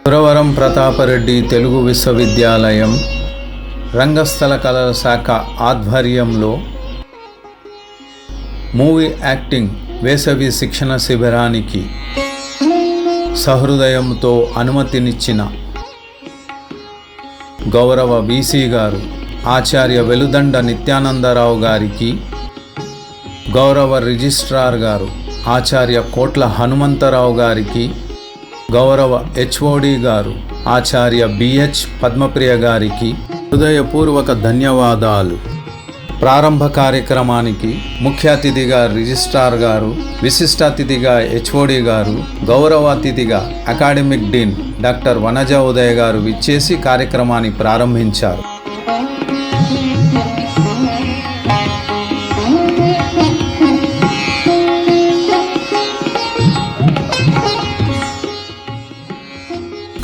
సురవరం ప్రతాపరెడ్డి తెలుగు విశ్వవిద్యాలయం రంగస్థల కళల శాఖ ఆధ్వర్యంలో మూవీ యాక్టింగ్ వేసవి శిక్షణ శిబిరానికి సహృదయంతో అనుమతినిచ్చిన గౌరవ వీసీ గారు ఆచార్య వెలుదండ నిత్యానందరావు గారికి, గౌరవ రిజిస్ట్రార్ గారు ఆచార్య కోట్ల హనుమంతరావు గారికి, గౌరవ హెచ్ఓడి గారు ఆచార్య బిహెచ్ పద్మప్రియ గారికి హృదయపూర్వక ధన్యవాదాలు. ప్రారంభ కార్యక్రమానికి ముఖ్య అతిథిగా రిజిస్ట్రార్ గారు, విశిష్ట అతిథిగా హెచ్ఓడి గారు, గౌరవ అతిథిగా academic dean doctor Vanaja Uday గారు విచ్చేసి కార్యక్రమాన్ని ప్రారంభించారు.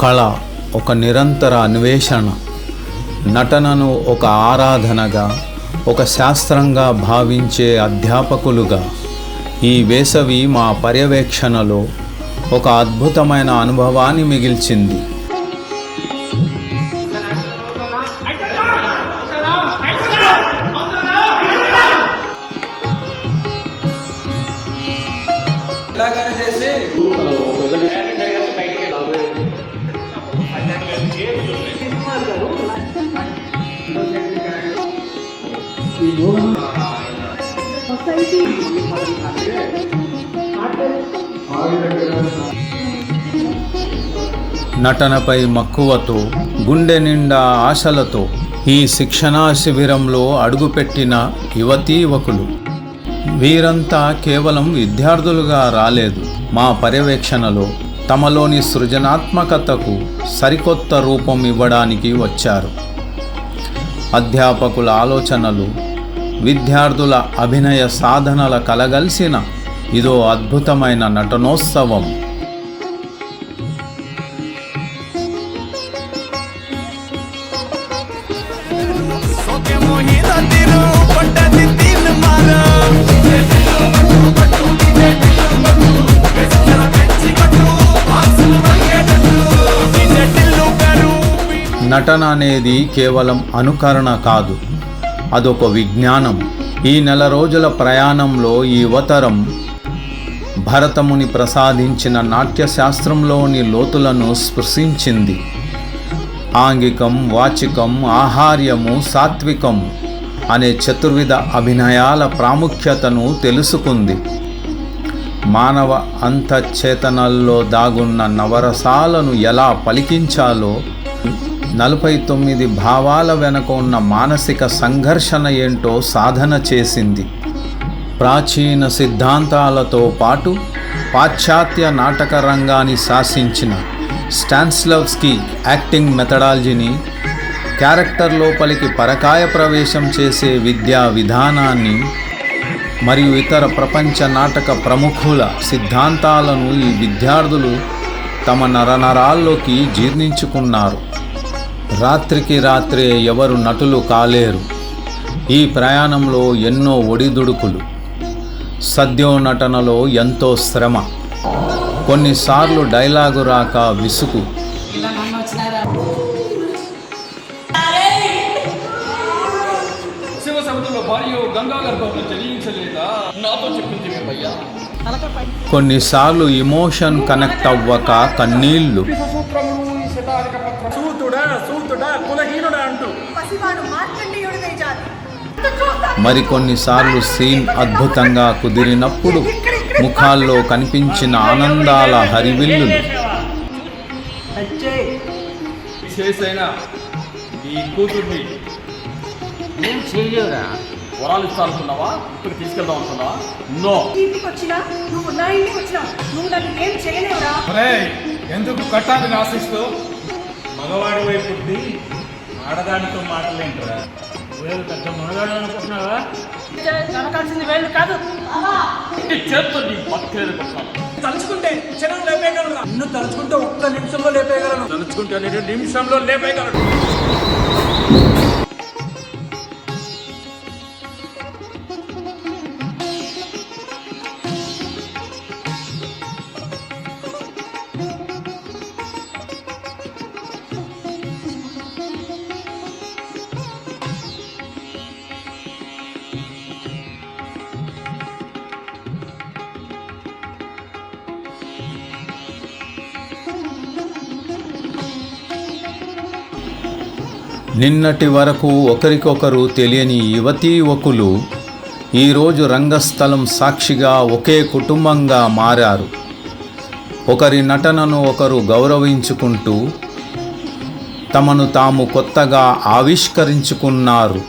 కళ ఒక నిరంతర అన్వేషణ, నటనను ఒక ఆరాధనగా, ఒక శాస్త్రంగా భావించే అధ్యాపకులుగా ఈ వేసవి మా పర్యవేక్షణలో ఒక అద్భుతమైన అనుభవాన్ని మిగిల్చింది. నటనపై మక్కువతో, గుండె నిండా ఆశలతో ఈ శిక్షణా శిబిరంలో అడుగుపెట్టిన యువతీ యువకులు వీరంతా కేవలం విద్యార్థులుగా రాలేదు. మా పర్యవేక్షణలో తమలోని సృజనాత్మకతకు సరికొత్త రూపం ఇవ్వడానికి వచ్చారు. అధ్యాపకుల ఆలోచనలు, విద్యార్థుల అభినయ సాధనల కలగలిసిన ఇదో అద్భుతమైన నటనోత్సవం. నటన అనేది కేవలం అనుకరణ కాదు, అదొక విజ్ఞానం. ఈ నెల రోజుల ప్రయాణంలో ఈ యువతరం భరతముని ప్రసాదించిన నాట్యశాస్త్రంలోని లోతులను స్పృశించింది. ఆంగికం, వాచికం, ఆహార్యము, సాత్వికం అనే చతుర్విధ అభినయాల ప్రాముఖ్యతను తెలుసుకుంది. మానవ అంతఃచేతనల్లో దాగున్న నవరసాలను ఎలా పలికించాలో, 49 భావాల వెనుక ఉన్న మానసిక సంఘర్షణ ఏంటో సాధన చేసింది. ప్రాచీన సిద్ధాంతాలతో పాటు పాశ్చాత్య నాటక రంగాన్ని శాసించిన స్టాన్స్లవ్స్కీ యాక్టింగ్ మెథడాలజీని, క్యారెక్టర్ లోపలికి పరకాయ ప్రవేశం చేసే విద్యా విధానాన్ని మరియు ఇతర ప్రపంచ నాటక ప్రముఖుల సిద్ధాంతాలను ఈ విద్యార్థులు తమ నరనరాల్లోకి జీర్ణించుకున్నారు. రాత్రికి రాత్రే ఎవరు నటులు కాలేరు. ఈ ప్రయాణంలో ఎన్నో ఒడిదుడుకులు, సద్యోనటనలో ఎంతో శ్రమ, కొన్నిసార్లు డైలాగు రాక విసుగు. కొన్నిసార్లు ఇమోషన్ కనెక్ట్ అవ్వక కన్నీళ్లు. మరికొన్నిసార్లు సీన్ అద్భుతంగా కుదిరినప్పుడు ముఖాల్లో కనిపించిన ఆనందాల హరివిల్లులు. వరాలు ఇస్తానుకున్నావా? ఇప్పుడు తీసుకెళ్దాం అనుకున్నావా? నో. ఎందుకు కట్టాలని ఆశిస్తూ మగవాడి వైపు ఆడదానితో మాటలేంటరా? వేలు పెద్ద మనగాడు అనుకుంటున్నావా? కనకాల్సింది వేలు కాదు, చేత్తో నీ పక్కన తలుచుకుంటే క్షణం లేపేయగలరు. నిన్ను తలుచుకుంటే ఒక్క నిమిషంలో లేపేయగలను. తలుచుకుంటే 2 నిమిషంలో లేపేయగలరు. నిన్నటి వరకు ఒకరికొకరు తెలియని యువతీ యువకులు ఈరోజు రంగస్థలం సాక్షిగా ఒకే కుటుంబంగా మారారు. ఒకరి నటనను ఒకరు గౌరవించుకుంటూ తమను తాము కొత్తగా ఆవిష్కరించుకున్నారు.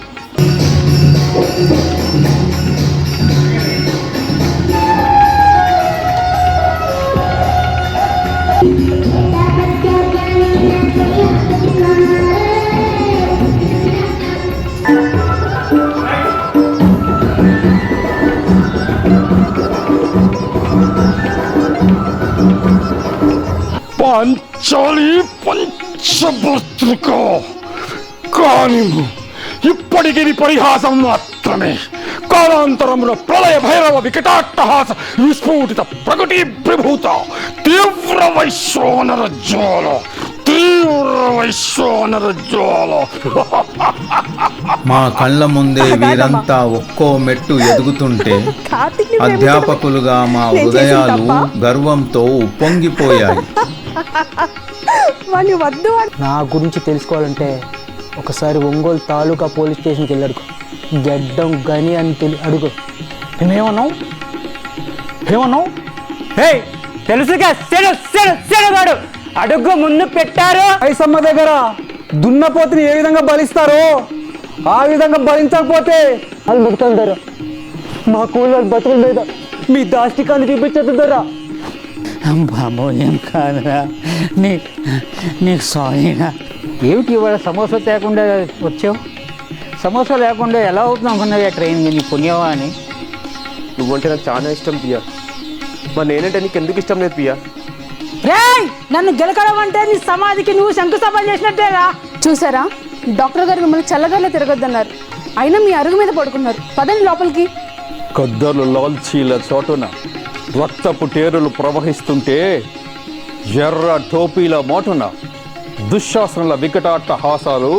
పంచాలి పంచభర్తృక కానీ ఇప్పటికి ఇది పరిహాసం మాత్రమే. కాలాంతరమున ప్రళయ భైరవ వికటాట్టహాస విస్ఫోటిత ప్రకటి ప్రభూత తీవ్ర వైశ్వానర జ్వాల మా కళ్ళ ముందే వీరంతా ఒక్కో మెట్టు ఎదుగుతుంటే అధ్యాపకులుగా మా హృదయాలు గర్వంతో ఉప్పొంగిపోయాయి. నా గురించి తెలుసుకోవాలంటే ఒకసారి ఒంగోలు తాలూకా పోలీస్ స్టేషన్కి వెళ్ళాడు. గెడ్డం గని అని అడుగు. నేనేమన్నావు? హే తెలుసుగా సెలగాడు అడుగు ముందు పెట్టారు. ఐసమ్మ దగ్గర దున్నపోతుని ఏ విధంగా బలిస్తారో ఆ విధంగా బలించకపోతే వాళ్ళు బతుకుతారు. మా కూలర్ బతుకుల మీద మీ దాష్టికాన్ని చూపించద్దురా. బాబో ఏం కాదురా, నీకు సారీనా. ఏమిటి ఇవాళ సమోసా లేకుండా వచ్చావు? సమోసా లేకుండా ఎలా అవుతుంది అనుకున్నావు ట్రైన్? నీ పుణ్యవా అని. నువ్వంటే నాకు చాలా ఇష్టం పియ్యా. మరి నేనంటే నీకు ఎందుకు ఇష్టం లేదు పియ్యా? నన్ను గెలకడం అంటే నీ సమాధికి నువ్వు శంకుస్థాపన చేసినట్టేరా. చూసారా, డాక్టర్ గారు మిమ్మల్ని చల్లగానే తిరగొద్దన్నారు, అయినా మీ అరుగు మీద పడుకున్నారు. పదండి లోపలికి. కద్దరు లాల్చీల చోటున రక్తపు టేరులు ప్రవహిస్తుంటే ఎర్ర టోపీల మోటున దుశ్శాసనుల వికటాట్ట హాసాలు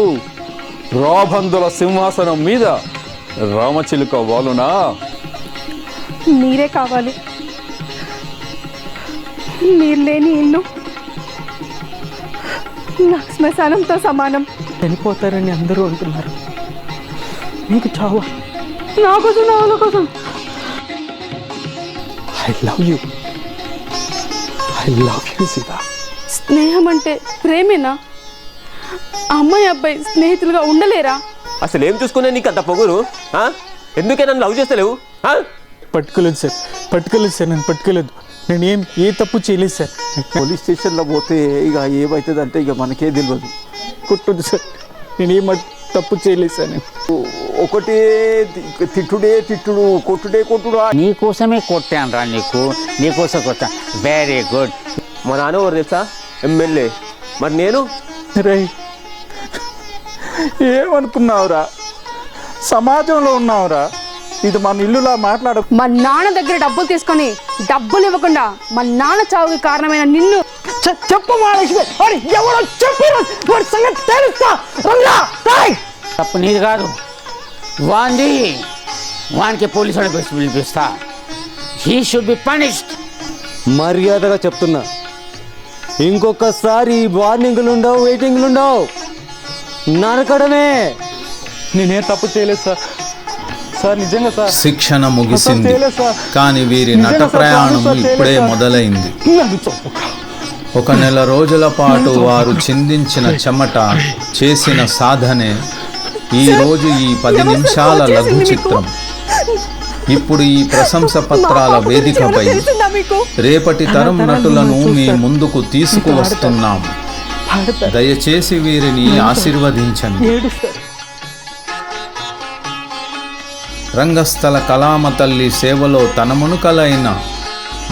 రాబందుల సింహాసనం మీద రామచిలుక వాలునా. మీరే కావాలి. మీరు లేని ఇల్లు నాకు శ్మశానంతో సమానం. చనిపోతారని అందరూ అంటున్నారు, నీకు చావా? నా కోసం, నా వాళ్ళ కోసం. I love you Sita. స్నేహం అంటే ప్రేమేనా? అమ్మాయి అబ్బాయి స్నేహితులుగా ఉండలేరా? అసలు ఏం చూసుకున్నా నీకు అంత పొగురు? ఎందుకే నన్ను లవ్ చేస్తలేవు? పట్టుకోలేదు సార్, నన్ను పట్టుకోలేదు. నేను ఏ తప్పు చేయలేదు సార్. పోలీస్ స్టేషన్లో పోతే ఇక ఏమవుతుంది అంటే ఇక మనకే తెలియదు. కొట్టదు సార్, నేనేం తప్పు చేయలేదు సార్. నేను ఒకటే తిట్టుడు కొట్టుడు. నీకోసమే కొట్టాను రా, నీకోసం కొట్టాను. Very good. మా నాన్న ఎవరు తెలుసా? ఎమ్మెల్యే. మరి నేను రై ఏమనుకున్నావురా? సమాజంలో ఉన్నావురా. ఇది మన ఇల్లులా మాట్లాడ. మా నాన్న దగ్గర డబ్బులు తీసుకొని డబ్బులు ఇవ్వకుండా మా నాన్న చావుకి కారణమైన నిన్ను చెప్పు ఎవరో తప్పు నీది కాదు, వానికి పోలీసు వాళ్ళని పిలిపిస్తా. He should be punished. మర్యాదగా చెప్తున్నా, ఇంకొకసారి వార్నింగ్లు ఉండవు, వెయిటింగ్లు ఉండవు, నరకడమే. నేనే తప్పు చేయలేదు సార్. నిజంగా సార్. శిక్షణ ముగిసింది, కానీ వీరి నట ప్రయాణం ఇప్పుడే మొదలైంది. ఒక నెల రోజుల పాటు వారు చిందించిన చెమట, చేసిన సాధనే ఈరోజు ఈ 10 నిమిషాల లఘు చిత్రం. ఇప్పుడు ఈ ప్రశంస పత్రాల వేదికపై రేపటి తరం నటులను మీ ముందుకు తీసుకువస్తున్నాం. దయచేసి వీరిని ఆశీర్వదించండి. రంగస్థల కళామ తల్లి సేవలో తనమునుకలైన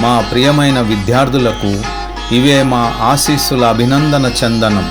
మా ప్రియమైన విద్యార్థులకు ఇవే మా ఆశీస్సుల అభినందన చందనం.